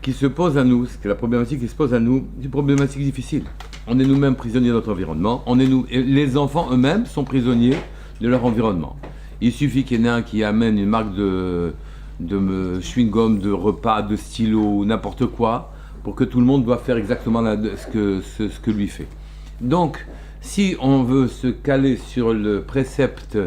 qui se pose à nous, c'est la problématique qui se pose à nous, c'est une problématique difficile. On est nous-mêmes prisonniers de notre environnement, et les enfants eux-mêmes sont prisonniers de leur environnement. Il suffit qu'il y en ait un qui amène une marque de chewing-gum, de repas, de stylo, n'importe quoi, pour que tout le monde doit faire exactement ce que lui fait. Donc, si on veut se caler sur le précepte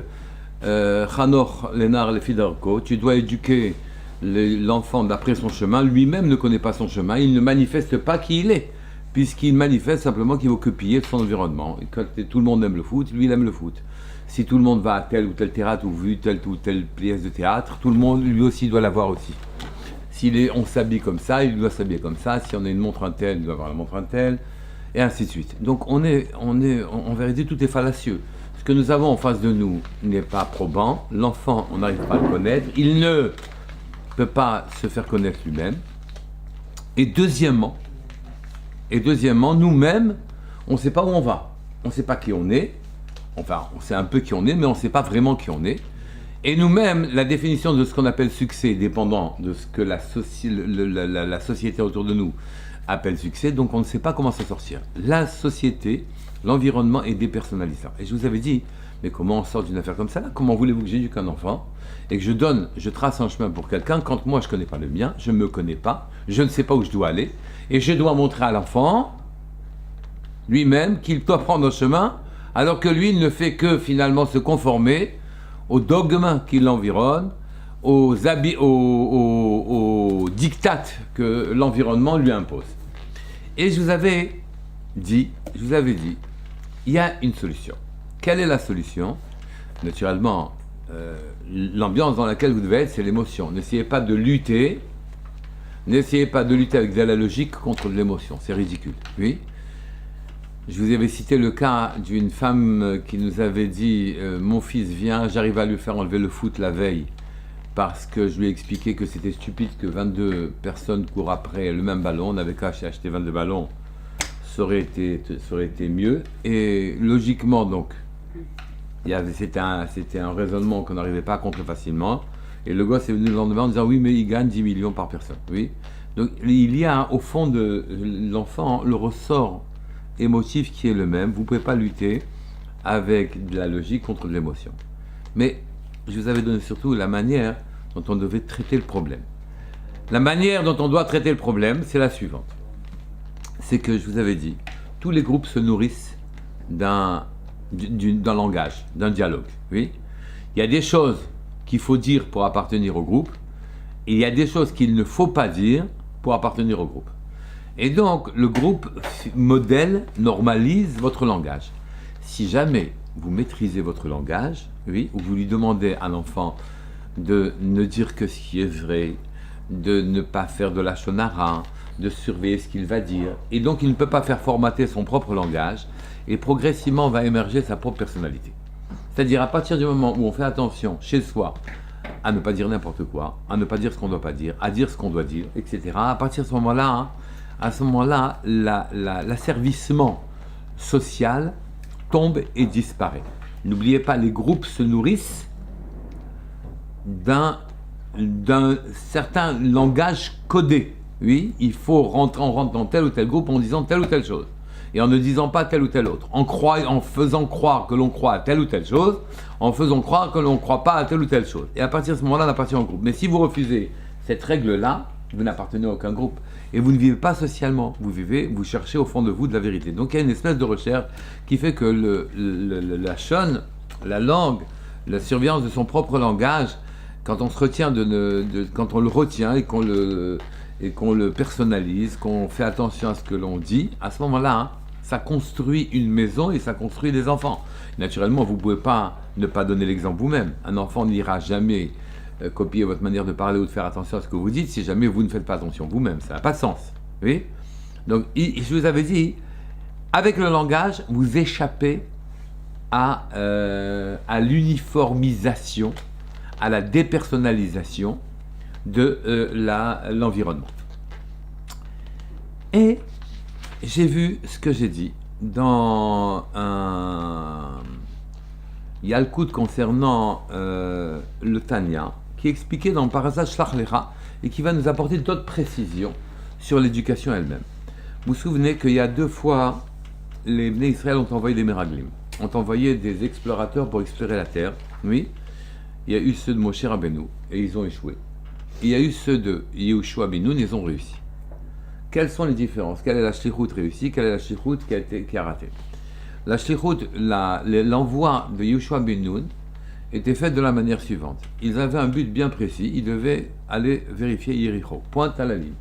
Chanor Lenar Lefidarko, tu dois éduquer l'enfant d'après son chemin, lui-même ne connaît pas son chemin, il ne manifeste pas qui il est, puisqu'il manifeste simplement qu'il veut copier son environnement. Et quand tout le monde aime le foot, lui il aime le foot. Si tout le monde va à tel ou tel théâtre ou vu telle ou telle pièce de théâtre, tout le monde lui aussi doit l'avoir aussi. Si on s'habille comme ça, il doit s'habiller comme ça. Si on a une montre un tel, il doit avoir la montre un tel, et ainsi de suite. Donc en vérité, tout est fallacieux. Ce que nous avons en face de nous n'est pas probant. L'enfant, on n'arrive pas à le connaître. Il ne peut pas se faire connaître lui-même. Et deuxièmement, nous-mêmes, on ne sait pas où on va. On ne sait pas qui on est. Enfin, on sait un peu qui on est, mais on ne sait pas vraiment qui on est. Et nous-mêmes, la définition de ce qu'on appelle succès dépendant de ce que la société autour de nous appelle succès, donc on ne sait pas comment s'en sortir. La société, l'environnement est dépersonnalisant. Et je vous avais dit, mais comment on sort d'une affaire comme ça là? Comment voulez-vous que j'éduque un enfant et que je trace un chemin pour quelqu'un quand moi je ne connais pas le mien, je ne me connais pas, je ne sais pas où je dois aller, et je dois montrer à l'enfant lui-même qu'il doit prendre un chemin, alors que lui il ne fait que finalement se conformer aux dogmes qui l'environnent, aux dictates que l'environnement lui impose. Et je vous avais dit, il y a une solution. Quelle est la solution? Naturellement, l'ambiance dans laquelle vous devez être, c'est l'émotion. N'essayez pas de lutter avec de la logique contre de l'émotion, c'est ridicule. Oui. Je vous avais cité le cas d'une femme qui nous avait dit mon fils vient, j'arrive à lui faire enlever le foot la veille parce que je lui ai expliqué que c'était stupide que 22 personnes courent après le même ballon, on n'avait qu'à acheter 22 ballons, ça aurait été mieux. Et logiquement donc, c'était un raisonnement qu'on n'arrivait pas à contre facilement. Et le gosse est venu le lendemain en disant oui mais il gagne 10 millions par personne. Oui. Donc il y a au fond de l'enfant le ressort émotif qui est le même. Vous ne pouvez pas lutter avec de la logique contre de l'émotion. Mais je vous avais donné surtout la manière dont on devait traiter le problème. La manière dont on doit traiter le problème, c'est la suivante. C'est que je vous avais dit, tous les groupes se nourrissent d'un langage, d'un dialogue. Oui. Il y a des choses qu'il faut dire pour appartenir au groupe, et il y a des choses qu'il ne faut pas dire pour appartenir au groupe. Et donc, le groupe modèle, normalise votre langage. Si jamais vous maîtrisez votre langage, oui, ou vous lui demandez à l'enfant de ne dire que ce qui est vrai, de ne pas faire de la shonara, de surveiller ce qu'il va dire, et donc il ne peut pas faire formater son propre langage, et progressivement va émerger sa propre personnalité. C'est-à-dire à partir du moment où on fait attention chez soi à ne pas dire n'importe quoi, à ne pas dire ce qu'on ne doit pas dire, à dire ce qu'on doit dire, etc. À partir de ce moment-là, l'asservissement social tombe et disparaît. N'oubliez pas, les groupes se nourrissent d'un certain langage codé. Oui, on rentre dans tel ou tel groupe en disant telle ou telle chose. Et en ne disant pas telle ou telle autre. En faisant croire que l'on croit à telle ou telle chose, en faisant croire que l'on ne croit pas à telle ou telle chose. Et à partir de ce moment-là, on appartient au groupe. Mais si vous refusez cette règle-là, vous n'appartenez à aucun groupe. Et vous ne vivez pas socialement. Vous cherchez au fond de vous de la vérité. Donc il y a une espèce de recherche qui fait que la shon, la langue, la surveillance de son propre langage, quand on se retient quand on le retient et qu'on le personnalise, qu'on fait attention à ce que l'on dit, à ce moment-là, ça construit une maison et ça construit des enfants. Naturellement, vous ne pouvez pas ne pas donner l'exemple vous-même. Un enfant n'ira jamais copier votre manière de parler ou de faire attention à ce que vous dites si jamais vous ne faites pas attention vous-même. Ça n'a pas de sens. Oui. Donc, je vous avais dit, avec le langage, vous échappez à l'uniformisation, à la dépersonnalisation de l'environnement. Et j'ai vu ce que j'ai dit dans un Yalkut concernant le Tanya, qui expliquait dans le Parashat Shlach Lecha et qui va nous apporter d'autres précisions sur l'éducation elle-même. Vous vous souvenez qu'il y a 2 fois, les Bnei Israël ont envoyé des Meraglim, ont envoyé des explorateurs pour explorer la terre. Oui, il y a eu ceux de Moshe Rabbeinu, et ils ont échoué. Il y a eu ceux de Yehoshua ben Nun, ils ont réussi. Quelles sont les différences? Quelle est la shlichut réussie? Quelle est la shlichut qui a raté? La shlichut, l'envoi de Yehoshua ben Nun était fait de la manière suivante. Ils avaient un but bien précis, ils devaient aller vérifier Yericho, pointe à la ligne.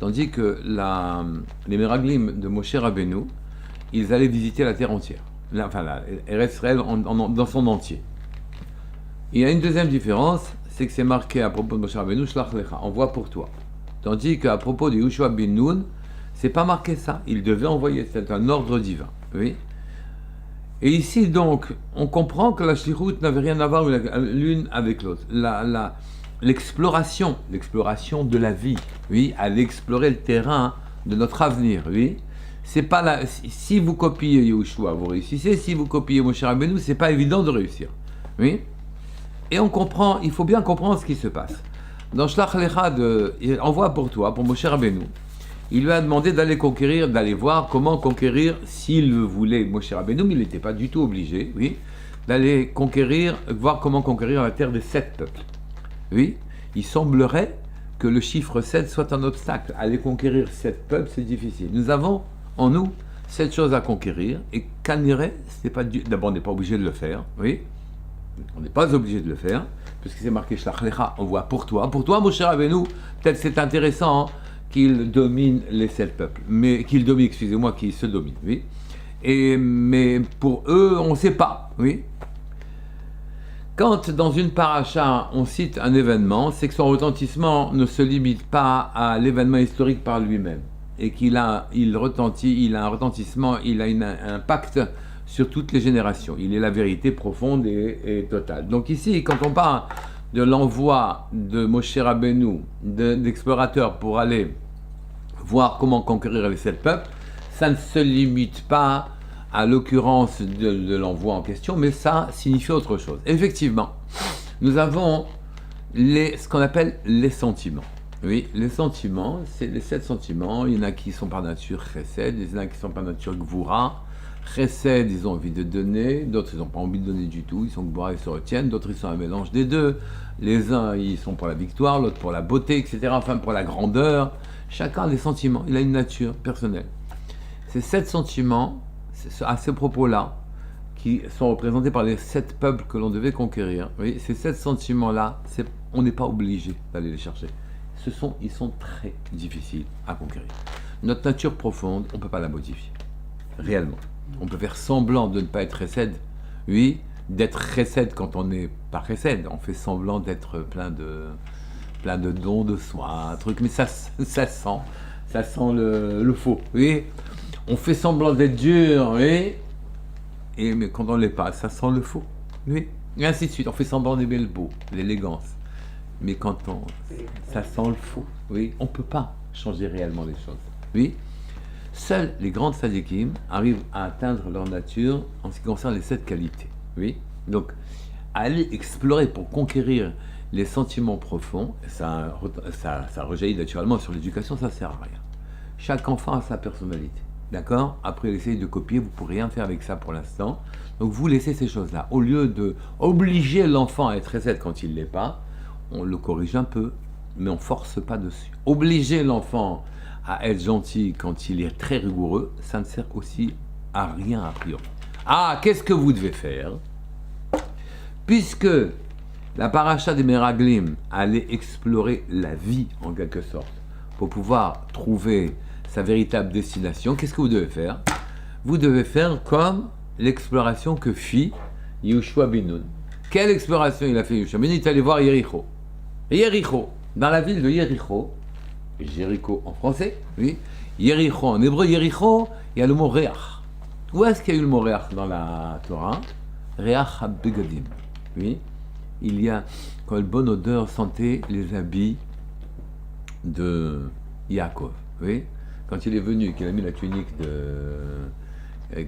Tandis que les Meraglim de Moshe Rabbeinu, ils allaient visiter la terre entière, Eretz Israël dans son entier. Il y a une deuxième différence, c'est que c'est marqué à propos de Moshe Rabbeinu, Shlach Lecha, envoie pour toi. Tandis qu'à propos de Yehoshua ben Nun, c'est pas marqué ça, il devait envoyer, c'est un ordre divin. Oui. Et ici donc, on comprend que la shlichut n'avait rien à voir l'une avec l'autre. L'exploration de la vie, oui, aller explorer le terrain de notre avenir, oui. C'est pas si vous copiez Yehoshua, vous réussissez. Si vous copiez Moshe Rabbeinu, c'est pas évident de réussir, oui. Et on comprend, il faut bien comprendre ce qui se passe. Dans Shlach Lecha, il envoie pour toi, pour Moshe Rabbeinu, il lui a demandé d'aller conquérir, d'aller voir comment conquérir, s'il le voulait, Moshe Rabbeinu, mais il n'était pas du tout obligé, oui, d'aller conquérir, voir comment conquérir la terre des 7 peuples. Oui, il semblerait que le chiffre 7 soit un obstacle. Aller conquérir 7 peuples, c'est difficile. Nous avons en nous 7 choses à conquérir, et Kaniré, d'abord on n'est pas obligé de le faire, oui, on n'est pas obligé de le faire, puisque c'est marqué Shlach Lecha, on voit pour toi, Moshe Rabbeinu, peut-être c'est intéressant qu'il domine les 7 peuples, mais qu'il se domine, oui. Mais pour eux, on ne sait pas, oui. Quand dans une paracha, on cite un événement, c'est que son retentissement ne se limite pas à l'événement historique par lui-même, et il a un retentissement, il a un impact sur toutes les générations. Il est la vérité profonde et totale. Donc ici, quand on parle de l'envoi de Moshe Rabbeinu, d'explorateurs pour aller voir comment conquérir les 7 peuples, ça ne se limite pas à l'occurrence de l'envoi en question, mais ça signifie autre chose. Effectivement, nous avons ce qu'on appelle les sentiments. Oui, les sentiments, c'est les 7 sentiments. Il y en a qui sont par nature chesed, il y en a qui sont par nature gvura. Chesed, ils ont envie de donner, d'autres ils n'ont pas envie de donner du tout, ils sont gvura, ils se retiennent, d'autres ils sont un mélange des deux. Les uns, ils sont pour la victoire, l'autre pour la beauté, etc., enfin pour la grandeur. Chacun a des sentiments, il a une nature personnelle. Ces 7 sentiments, à ce propos-là, qui sont représentés par les 7 peuples que l'on devait conquérir, oui, ces 7 sentiments-là, on n'est pas obligé d'aller les chercher. Ils sont très difficiles à conquérir. Notre nature profonde, on ne peut pas la modifier, réellement. On peut faire semblant de ne pas être chesed, oui, d'être chesed quand on n'est pas chesed. On fait semblant d'être plein de dons de soi, un truc, mais ça sent le faux, oui. On fait semblant d'être dur, oui, mais quand on ne l'est pas, ça sent le faux, oui, et ainsi de suite. On fait semblant d'aimer le beau, l'élégance, mais ça sent le faux, oui. On ne peut pas changer réellement les choses, oui. Seuls les grandes tzadikim arrivent à atteindre leur nature en ce qui concerne les 7 qualités, oui. Donc, aller explorer pour conquérir les sentiments profonds, ça rejaillit naturellement sur l'éducation, ça ne sert à rien. Chaque enfant a sa personnalité. D'accord? Après, essayez de copier, vous ne pourrez rien faire avec ça pour l'instant. Donc, vous laissez ces choses-là. Au lieu d'obliger l'enfant à être chesed quand il ne l'est pas, on le corrige un peu, mais on ne force pas dessus. Obliger l'enfant à être gentil quand il est très rigoureux, ça ne sert aussi à rien a priori. Ah, qu'est-ce que vous devez faire? Puisque la paracha des Meraglim allait explorer la vie, en quelque sorte, pour pouvoir trouver sa véritable destination, qu'est-ce que vous devez faire? Vous devez faire comme l'exploration que fit Yehoshua ben Nun. Quelle exploration il a fait Yehoshua ben Nun? Il est allé voir Yericho. Yericho, dans la ville de Yericho, Jéricho en français, oui, Yericho en hébreu, Yericho, il y a le mot Réach. Où est-ce qu'il y a eu le mot Réach dans la Torah? Réach ha-begadim, oui. Il y a, quand une bonne odeur sentait les habits de Yaakov, oui. Quand il est venu, qu'il a mis la tunique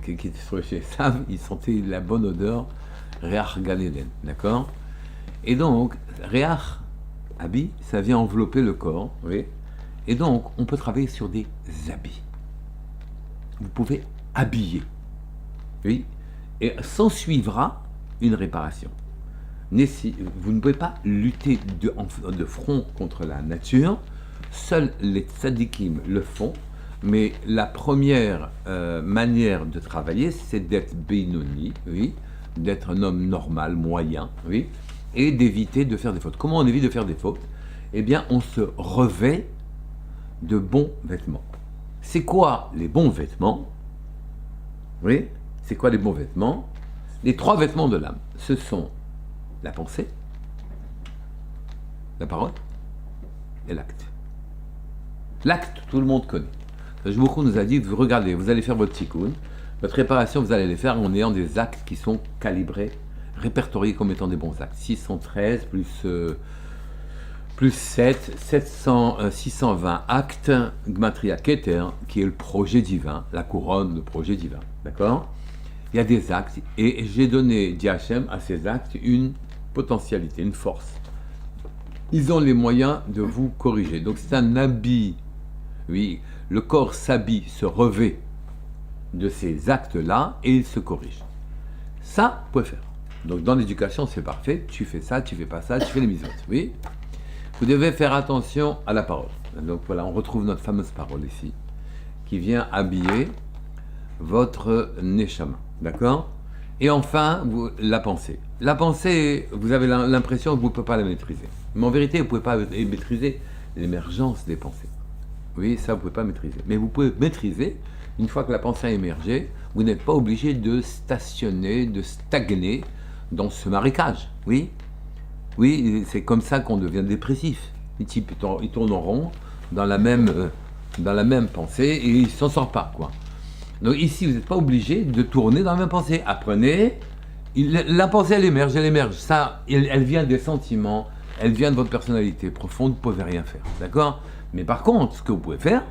qui était sur chez Sam, il sentait la bonne odeur, Réach Gan Eden, d'accord? Et donc, Réach, habit, ça vient envelopper le corps, oui. Et donc, on peut travailler sur des habits. Vous pouvez habiller. Oui. Et s'en suivra une réparation. Vous ne pouvez pas lutter de front contre la nature. Seuls les tzadikim le font. Mais la première manière de travailler, c'est d'être Benoni, oui, d'être un homme normal, moyen, oui, et d'éviter de faire des fautes. Comment on évite de faire des fautes? Eh bien, on se revêt de bons vêtements. C'est quoi les bons vêtements? Oui, c'est quoi les bons vêtements? Les 3 vêtements de l'âme, ce sont la pensée, la parole et l'acte. L'acte, tout le monde connaît. Beaucoup nous a dit, vous regardez, vous allez faire votre tikkun, votre réparation, vous allez les faire en ayant des actes qui sont calibrés, répertoriés comme étant des bons actes. 613 plus 7, 620 actes, Gematria Keter, qui est le projet divin, la couronne, le projet divin. D'accord? Il y a des actes, et j'ai donné, dit Hachem, à ces actes une potentialité, une force. Ils ont les moyens de vous corriger. Donc c'est un habit, oui, le corps s'habille, se revêt de ces actes-là, et il se corrige. Ça, vous pouvez faire. Donc dans l'éducation, c'est parfait, tu fais ça, tu fais pas ça, tu fais les mitzvot, oui. Vous devez faire attention à la parole. Donc voilà, on retrouve notre fameuse parole ici, qui vient habiller votre neshama, d'accord? Et enfin, la pensée. La pensée, vous avez l'impression que vous ne pouvez pas la maîtriser. Mais en vérité, vous ne pouvez pas maîtriser l'émergence des pensées. Oui, ça, vous ne pouvez pas maîtriser. Mais vous pouvez maîtriser, une fois que la pensée a émergé, vous n'êtes pas obligé de stationner, de stagner dans ce marécage. Oui, oui, c'est comme ça qu'on devient dépressif. Les types, ils tournent en rond dans la même pensée et ils ne s'en sortent pas, quoi. Donc ici, vous n'êtes pas obligé de tourner dans la même pensée. Apprenez, la pensée, elle émerge. Ça, elle vient des sentiments, elle vient de votre personnalité profonde, vous ne pouvez rien faire, d'accord? Mais par contre, ce que vous pouvez faire,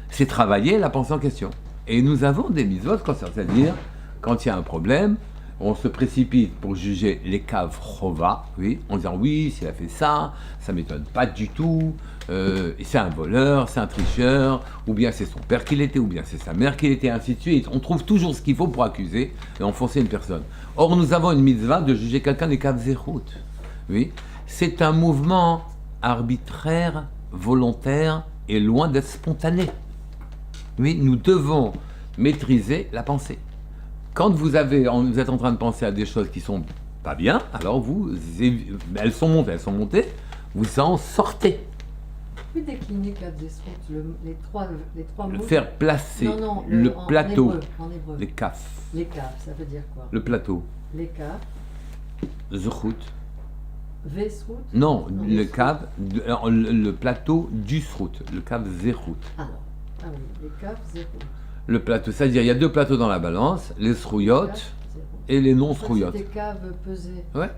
c'est travailler la pensée en question. Et nous avons des mitzvot, c'est-à-dire, quand il y a un problème, on se précipite pour juger les caves chova, oui, en disant oui, s'il a fait ça, ça ne m'étonne pas du tout, c'est un voleur, c'est un tricheur, ou bien c'est son père qui l'était, ou bien c'est sa mère qui l'était, ainsi de suite. On trouve toujours ce qu'il faut pour accuser et enfoncer une personne. Or, nous avons une mitzvah de juger quelqu'un des caves zérout. Oui, c'est un mouvement arbitraire, volontaire et loin d'être spontané. Oui, nous devons maîtriser la pensée. Quand vous êtes en train de penser à des choses qui sont pas bien, alors elles sont montées, vous en sortez. Puis décliner les trois mots. Faire placer le plateau, en hébreu. Les kaf. Les kaf, ça veut dire quoi? Le plateau. Les kaf. Zchut. Vesrout. Non, le kaf, le plateau du srout, le kaf zerhout. Ah oui, les kaf zerhout. Le plateau, c'est-à-dire il y a 2 plateaux dans la balance, les srouillottes et les non-srouillottes. C'est des caves pesées. Ouais.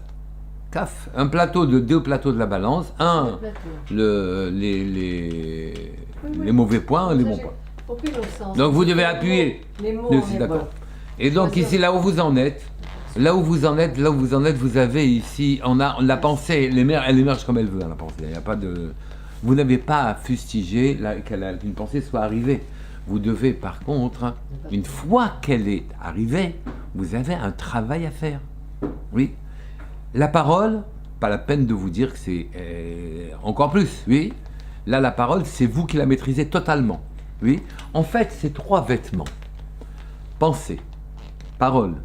Kaf. Un plateau de 2 plateaux de la balance, les mauvais points, les bons points. Donc vous devez appuyer. Les mots d'accord. Et donc ici, là où vous en êtes, vous avez ici, on a la pensée, elle émerge comme elle veut, la pensée. Il n'y a pas de, vous n'avez pas à fustiger qu'une pensée soit arrivée. Vous devez, par contre, une fois qu'elle est arrivée, vous avez un travail à faire. Oui. La parole, pas la peine de vous dire que c'est encore plus. Oui. Là, la parole, c'est vous qui la maîtrisez totalement. Oui. En fait, c'est 3 vêtements. Pensée, parole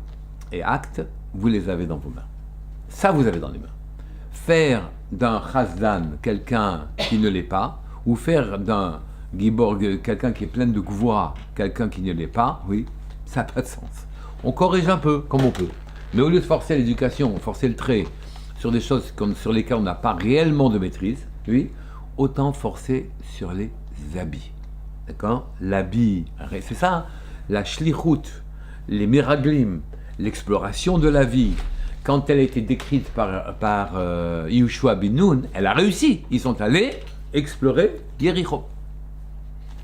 et acte, vous les avez dans vos mains. Ça, vous avez dans les mains. Faire d'un chasdan quelqu'un qui ne l'est pas, ou faire d'un Giborg, quelqu'un qui est plein de gvoura, quelqu'un qui ne l'est pas, oui, ça n'a pas de sens. On corrige un peu, comme on peut. Mais au lieu de forcer l'éducation, forcer le trait sur des choses sur lesquelles on n'a pas réellement de maîtrise, oui, autant forcer sur les habits. D'accord? L'habit, c'est ça, la shlichut, les miraglim, l'exploration de la vie. Quand elle a été décrite par Yehoshua ben Nun, elle a réussi. Ils sont allés explorer Yericho.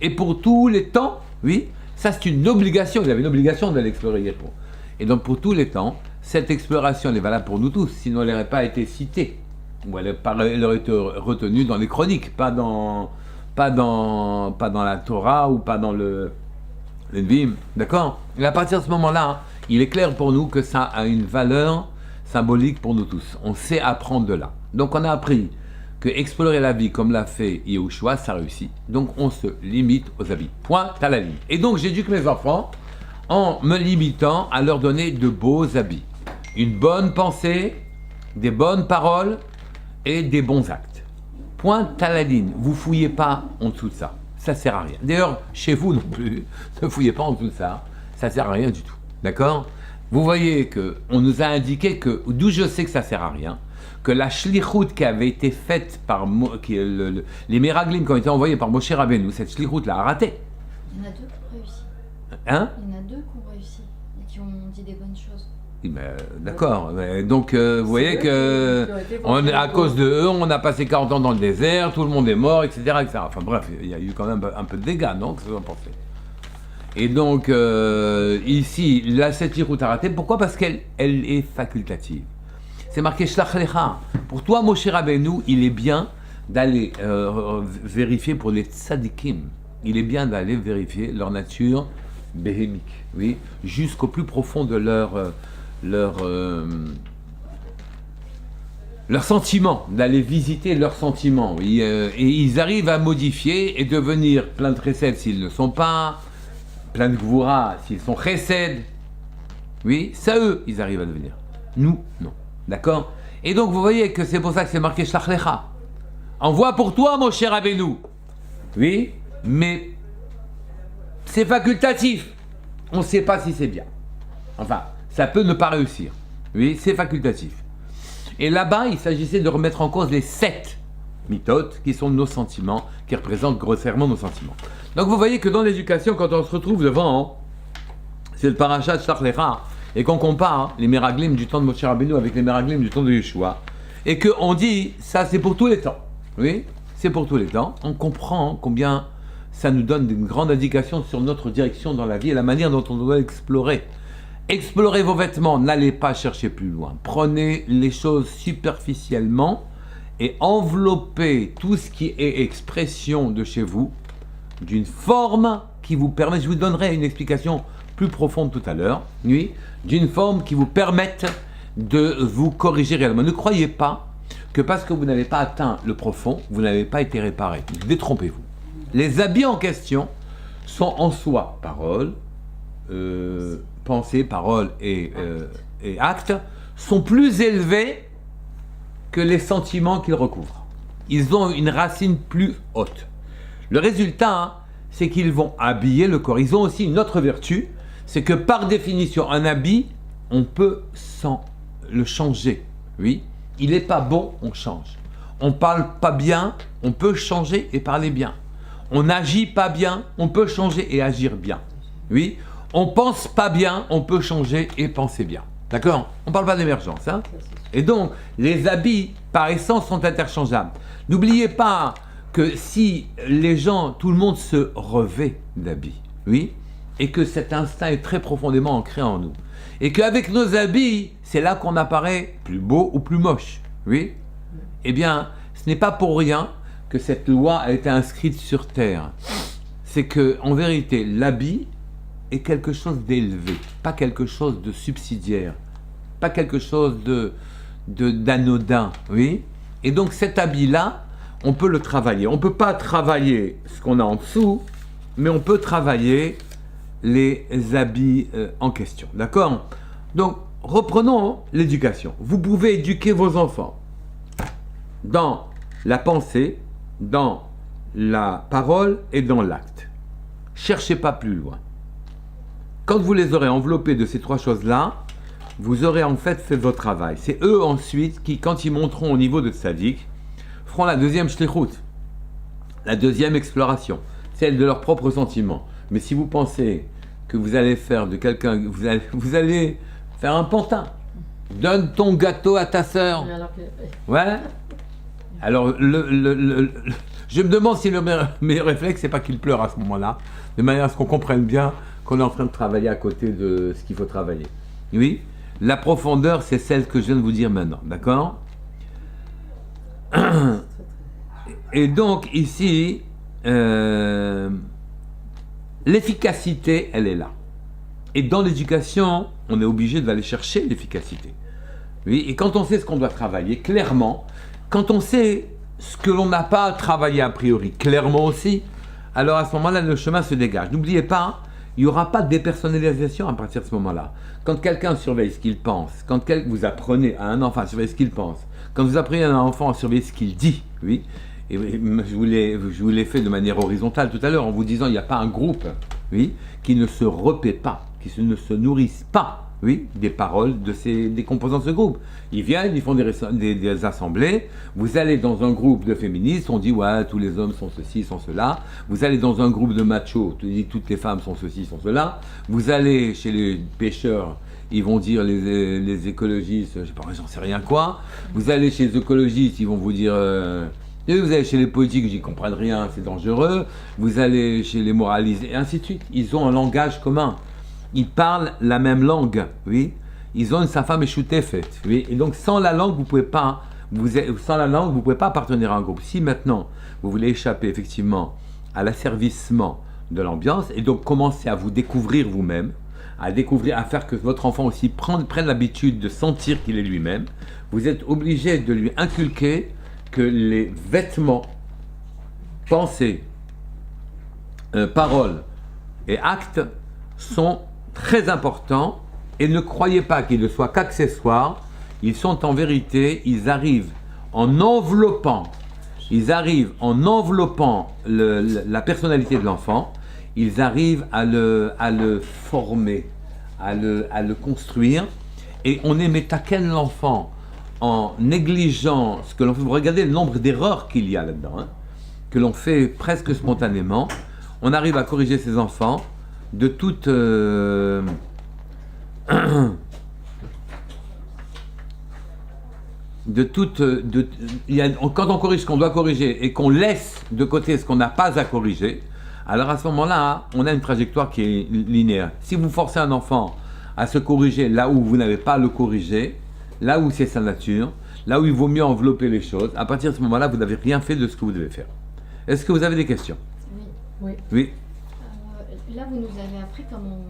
Et pour tous les temps, oui, ça c'est une obligation, il avait une obligation d'aller explorer Yericho. Et donc pour tous les temps, cette exploration elle est valable pour nous tous, sinon elle n'aurait pas été citée, ou elle aurait été retenue dans les chroniques, pas dans pas dans la Torah ou pas dans le Nevi'im, d'accord? Et à partir de ce moment-là, il est clair pour nous que ça a une valeur symbolique pour nous tous. On sait apprendre de là. Donc on a appris que explorer la vie comme l'a fait Yehoshua, ça réussit. Donc on se limite aux habits. Point à la ligne. Et donc j'éduque mes enfants en me limitant à leur donner de beaux habits. Une bonne pensée, des bonnes paroles et des bons actes. Point à la ligne. Vous fouillez pas en dessous de ça. Ça sert à rien. D'ailleurs, chez vous non plus, ne fouillez pas en dessous de ça. Ça sert à rien du tout. D'accord? Vous voyez qu'on nous a indiqué que, d'où je sais que ça sert à rien, que la shlichut qui avait été faite par les miraglim qui ont été envoyés par Moshe Rabbeinu, cette shlichut là a raté. Il y en a deux qui ont réussi. Hein? Il y en a deux qui ont réussi et qui ont dit des bonnes choses. Oui, mais, d'accord. Mais donc vous voyez que à cause de eux, on a passé 40 ans dans le désert, tout le monde est mort, etc. etc. Enfin bref, il y a eu quand même un peu de dégâts, non? Qu'est-ce que vous en pensez? Et donc ici, cette shlichut a raté. Pourquoi? Parce qu'elle est facultative. C'est marqué Shlach Lecha. Pour toi, Moshe Rabbeinu, il est bien d'aller vérifier pour les tzadikim. Il est bien d'aller vérifier leur nature béhémique, oui, jusqu'au plus profond de leurs sentiments, d'aller visiter leurs sentiments. Oui, et ils arrivent à modifier et devenir plein de chesed s'ils ne sont pas, plein de gvoura s'ils sont chesed. Oui, ça eux, ils arrivent à devenir. Nous, non. D'accord? Et donc vous voyez que c'est pour ça que c'est marqué Shlach Lecha. Envoie pour toi, mon cher Rabbeinu. Oui, mais c'est facultatif. On ne sait pas si c'est bien. Enfin, ça peut ne pas réussir. Oui, c'est facultatif. Et là-bas, il s'agissait de remettre en cause les 7 mithotes qui sont nos sentiments, qui représentent grossièrement nos sentiments. Donc vous voyez que dans l'éducation, quand on se retrouve devant, c'est le parachat de Shlach Lecha, et qu'on compare les miraglim du temps de Moshe Rabbeinu avec les miraglim du temps de Yeshua, et qu'on dit, ça c'est pour tous les temps. Oui, c'est pour tous les temps. On comprend combien ça nous donne une grande indication sur notre direction dans la vie et la manière dont on doit explorer. Explorez vos vêtements, n'allez pas chercher plus loin. Prenez les choses superficiellement et enveloppez tout ce qui est expression de chez vous d'une forme qui vous permet, je vous donnerai une explication plus profonde tout à l'heure, oui, d'une forme qui vous permette de vous corriger réellement. Ne croyez pas que parce que vous n'avez pas atteint le profond, vous n'avez pas été réparé. Détrompez-vous. Les habits en question sont en soi paroles, pensées, paroles et actes, sont plus élevés que les sentiments qu'ils recouvrent. Ils ont une racine plus haute. Le résultat, c'est qu'ils vont habiller le corps. Ils ont aussi une autre vertu, c'est que par définition, un habit, on peut le changer. Oui, il n'est pas bon, on change. On parle pas bien, on peut changer et parler bien. On n'agit pas bien, on peut changer et agir bien. Oui, on pense pas bien, on peut changer et penser bien. D'accord? On parle pas d'émergence. Hein? Et donc, les habits, par essence, sont interchangeables. N'oubliez pas que si les gens, tout le monde se revêt d'habits, oui, et que cet instinct est très profondément ancré en nous, et qu'avec nos habits, c'est là qu'on apparaît plus beau ou plus moche, oui, eh bien, ce n'est pas pour rien que cette loi a été inscrite sur terre. C'est que, en vérité, l'habit est quelque chose d'élevé, pas quelque chose de subsidiaire, pas quelque chose d'anodin, oui. Et donc cet habit-là, on peut le travailler. On ne peut pas travailler ce qu'on a en dessous, mais on peut travailler les habits en question. D'accord? Donc, reprenons l'éducation. Vous pouvez éduquer vos enfants dans la pensée, dans la parole et dans l'acte. Cherchez pas plus loin. Quand vous les aurez enveloppés de ces 3 choses-là, vous aurez en fait fait votre travail. C'est eux ensuite qui, quand ils monteront au niveau de tzaddik, feront la deuxième shlichut, la deuxième exploration, celle de leurs propres sentiments. Mais si vous pensez que vous allez faire de quelqu'un, vous allez faire un pantin. Donne ton gâteau à ta sœur. Ouais. Alors, je me demande si le meilleur réflexe, c'est pas qu'il pleure à ce moment-là, de manière à ce qu'on comprenne bien qu'on est en train de travailler à côté de ce qu'il faut travailler. Oui, la profondeur, c'est celle que je viens de vous dire maintenant, d'accord? Et donc, ici, l'efficacité, elle est là. Et dans l'éducation, on est obligé d'aller chercher l'efficacité. Oui, et quand on sait ce qu'on doit travailler, clairement, quand on sait ce que l'on n'a pas travaillé a priori, clairement aussi, alors à ce moment-là, le chemin se dégage. N'oubliez pas, il n'y aura pas de dépersonnalisation à partir de ce moment-là. Quand quelqu'un surveille ce qu'il pense, quand vous apprenez à un enfant à surveiller ce qu'il pense, quand vous apprenez à un enfant à surveiller ce qu'il dit, oui, et je vous l'ai fait de manière horizontale tout à l'heure en vous disant il n'y a pas un groupe, oui, qui ne se repaît pas, qui ne se nourrissent pas, oui, des paroles des composants de ce groupe. Ils viennent, ils font des assemblées. Vous allez dans un groupe de féministes, on dit ouais, tous les hommes sont ceci, sont cela. Vous allez dans un groupe de machos, on dit toutes les femmes sont ceci, sont cela. Vous allez chez les pêcheurs, ils vont dire les écologistes, je sais pas, j'en sais rien quoi. Vous allez chez les écologistes, ils vont vous dire et vous allez chez les politiques, j'y comprends rien, c'est dangereux. Vous allez chez les moralistes, et ainsi de suite. Ils ont un langage commun. Ils parlent la même langue, oui. Ils ont une safam eshutefet, oui. Et donc sans la langue, vous pouvez pas appartenir à un groupe. Si maintenant vous voulez échapper effectivement à l'asservissement de l'ambiance et donc commencer à vous découvrir vous-même, à faire que votre enfant aussi prenne l'habitude de sentir qu'il est lui-même, vous êtes obligé de lui inculquer que les vêtements, pensées, paroles et actes sont très importants et ne croyez pas qu'ils ne soient qu'accessoires. Ils sont en vérité, ils arrivent en enveloppant la personnalité de l'enfant, ils arrivent à le former, à le construire, et on est métaken l'enfant en négligeant ce que l'on fait. Vous regardez le nombre d'erreurs qu'il y a là-dedans, hein, que l'on fait presque spontanément. On arrive à corriger ses enfants de toute quand on corrige ce qu'on doit corriger et qu'on laisse de côté ce qu'on n'a pas à corriger, alors à ce moment-là, on a une trajectoire qui est linéaire. Si vous forcez un enfant à se corriger là où vous n'avez pas à le corriger, là où c'est sa nature, là où il vaut mieux envelopper les choses, à partir de ce moment-là, vous n'avez rien fait de ce que vous devez faire. Est-ce que vous avez des questions ? Oui. Oui. Là, vous nous avez appris comment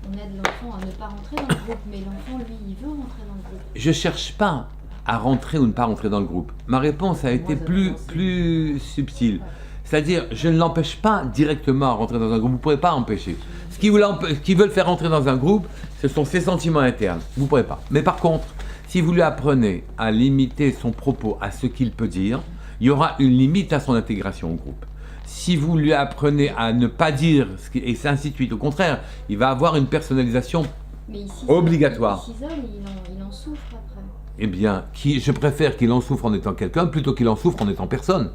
on aide l'enfant à ne pas rentrer dans le groupe, mais l'enfant, lui, il veut rentrer dans le groupe. Je ne cherche pas à rentrer ou ne pas rentrer dans le groupe. Ma réponse a été plus subtile. C'est-à-dire, je ne l'empêche pas directement à rentrer dans un groupe. Vous ne pourrez pas empêcher. Ce qui veut le faire rentrer dans un groupe, ce sont ses sentiments internes. Vous ne pourrez pas. Mais par contre, si vous lui apprenez à limiter son propos à ce qu'il peut dire, il y aura une limite à son intégration au groupe. Si vous lui apprenez à ne pas dire, et ainsi de suite, au contraire, il va avoir une personnalisation obligatoire. Il s'isole, il en souffre après. Eh bien, je préfère qu'il en souffre en étant quelqu'un plutôt qu'il en souffre en étant personne.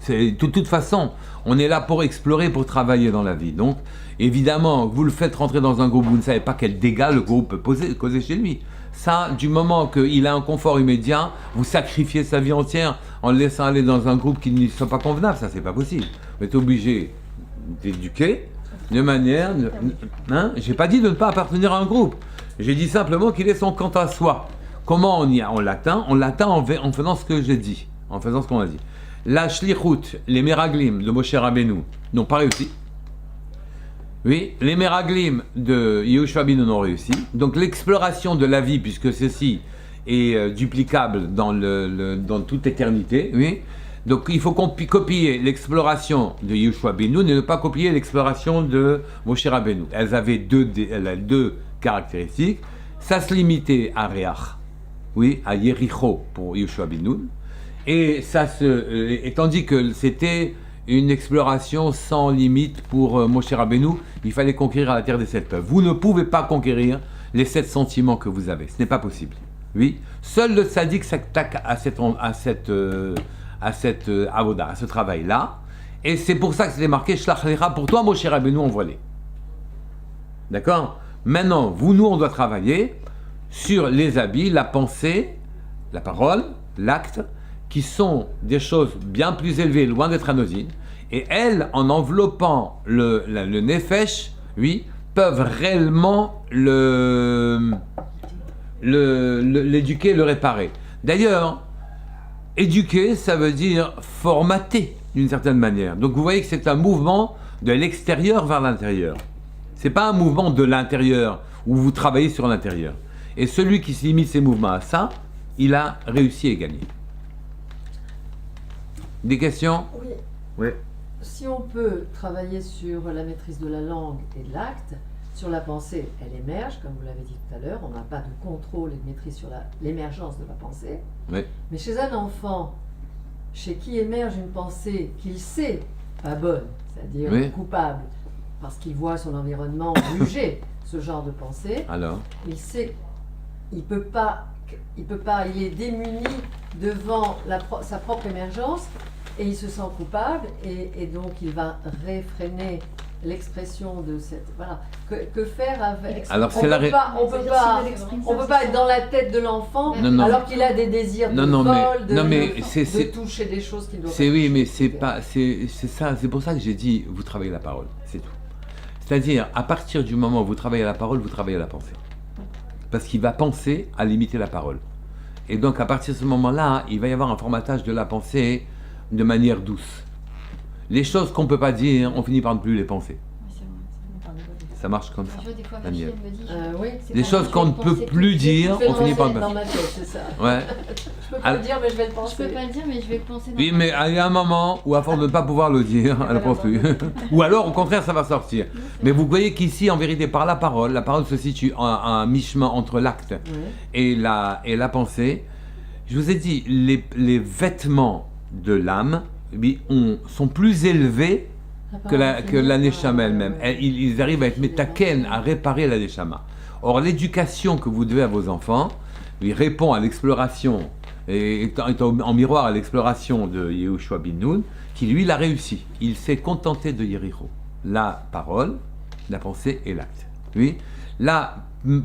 De toute façon, on est là pour explorer, pour travailler dans la vie. Donc, évidemment, vous le faites rentrer dans un groupe, vous ne savez pas quel dégât le groupe peut causer chez lui. Ça, du moment qu'il a un confort immédiat, vous sacrifiez sa vie entière en le laissant aller dans un groupe qui ne lui soit pas convenable. Ça, c'est pas possible. Vous êtes obligé d'éduquer de manière... J'ai pas dit de ne pas appartenir à un groupe. J'ai dit simplement qu'il est son quant à soi. Comment on l'atteint ? On l'atteint en faisant ce que j'ai dit, en faisant ce qu'on a dit. La shlichut, les meraglim de Moshe Rabbeinu n'ont pas réussi. Oui, les meraglim de Yehoshua Binu n'ont réussi. Donc l'exploration de la vie, puisque ceci est duplicable dans toute éternité, oui. Donc il faut copier l'exploration de Yehoshua Binu et ne pas copier l'exploration de Moshe Rabbeinu. Elle avait deux caractéristiques. Ça se limitait à Réach, oui, à Yericho pour Yehoshua Binu. Et tandis que c'était une exploration sans limite pour Moshe Rabbeinu, il fallait conquérir la terre des 7 peuples. Vous ne pouvez pas conquérir les 7 sentiments que vous avez, ce n'est pas possible. Oui, seul le tzaddik s'attaque à cette avoda, à ce travail-là, et c'est pour ça que c'était marqué Shlach lecha, pour toi Moshe Rabbeinu envoie-les. D'accord ? Maintenant, nous on doit travailler sur les habits, la pensée, la parole, l'acte, qui sont des choses bien plus élevées, loin d'être anodines, et elles, en enveloppant le nefesh, oui, peuvent réellement l'éduquer, le réparer. D'ailleurs, éduquer, ça veut dire formater. d'une certaine manière. Donc vous voyez que c'est un mouvement de l'extérieur vers l'intérieur. C'est pas un mouvement de l'intérieur où vous travaillez sur l'intérieur. Et celui qui se limite ses mouvements à ça, il a réussi et gagné. Des questions? Oui. Oui. Si on peut travailler sur la maîtrise de la langue et de l'acte, sur la pensée, elle émerge, comme vous l'avez dit tout à l'heure, on n'a pas de contrôle et de maîtrise sur l'émergence de la pensée. Oui. Mais chez un enfant, chez qui émerge une pensée qu'il sait pas bonne, c'est-à-dire Oui. coupable, parce qu'il voit son environnement juger ce genre de pensée, Alors? il sait, il peut pas, il est démuni devant sa propre émergence et il se sent coupable et donc il va réfréner l'expression de cette, voilà. Que faire avec? Alors, on c'est la peut pas, on peut C'est-à-dire, pas, s'il exprime on ça, peut pas c'est être ça. dans la tête de l'enfant Non, non. alors qu'il a des désirs de Non, vol, mais de c'est toucher des choses qu'il doit pas c'est oui, mais toucher, c'est pas c'est ça, c'est pour ça que j'ai dit vous travaillez la parole, c'est tout. C'est-à-dire à partir du moment où vous travaillez la parole, vous travaillez la pensée. Parce qu'il va penser à limiter la parole. Et donc à partir de ce moment-là, il va y avoir un formatage de la pensée de manière douce. Les choses qu'on peut pas dire, on finit par ne plus les penser. Oui, c'est vrai. Ça marche comme ça. Je vois des fois, ma Daniel. fille, elle me dit. Oui. c'est Les pas choses grave, qu'on je ne vais peut penser plus tout- dire, Je vais on finit le par penser le dans ma tête, c'est ça. Ouais. Je peux pas Alors- le dire, mais je vais le Je penser. peux pas le dire, mais je vais le penser dans Oui, ma mais tête. il y a un moment où, à force de ne pas pouvoir le dire, elle ne pense plus. Ou alors, au contraire, ça va sortir. Mais vous voyez qu'ici, en vérité, par la parole se situe à un mi-chemin entre l'acte Oui. et la pensée. Je vous ai dit, les vêtements de l'âme sont plus élevés que la neshama elle-même. Ils arrivent à être métaken, à réparer la neshama. Or, l'éducation que vous devez à vos enfants, il répond à l'exploration, et étant en miroir à l'exploration de Yehoshua bin Nun, qui lui l'a réussi. Il s'est contenté de Yericho. La parole, la pensée et l'acte. Oui. La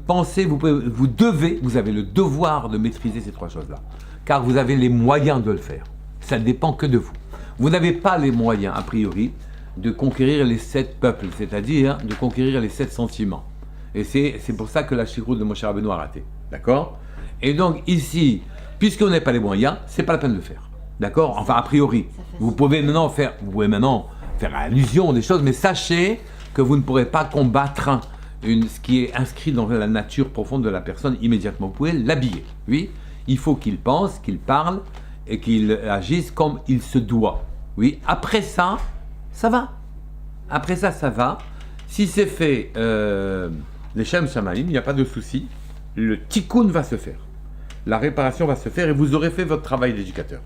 pensée, vous avez le devoir de maîtriser ces trois choses-là. Car vous avez les moyens de le faire. Ça ne dépend que de vous. Vous n'avez pas les moyens, a priori, de conquérir les 7 peuples, c'est-à-dire de conquérir les 7 sentiments. Et c'est pour ça que la chiroute de Moshe Rabbeinu a raté. D'accord? Et donc ici, puisqu'on n'a pas les moyens, c'est pas la peine de le faire. D'accord? Enfin, a priori. Vous pouvez maintenant faire allusion à des choses, mais sachez que vous ne pourrez pas combattre ce qui est inscrit dans la nature profonde de la personne immédiatement. Vous pouvez l'habiller. Oui? Il faut qu'il pense, qu'il parle et qu'il agisse comme il se doit. Oui? Après ça, ça va. Après ça, ça va. Si c'est fait les Shem Shamaim, il n'y a pas de souci. Le tikkun va se faire. La réparation va se faire et vous aurez fait votre travail d'éducateur.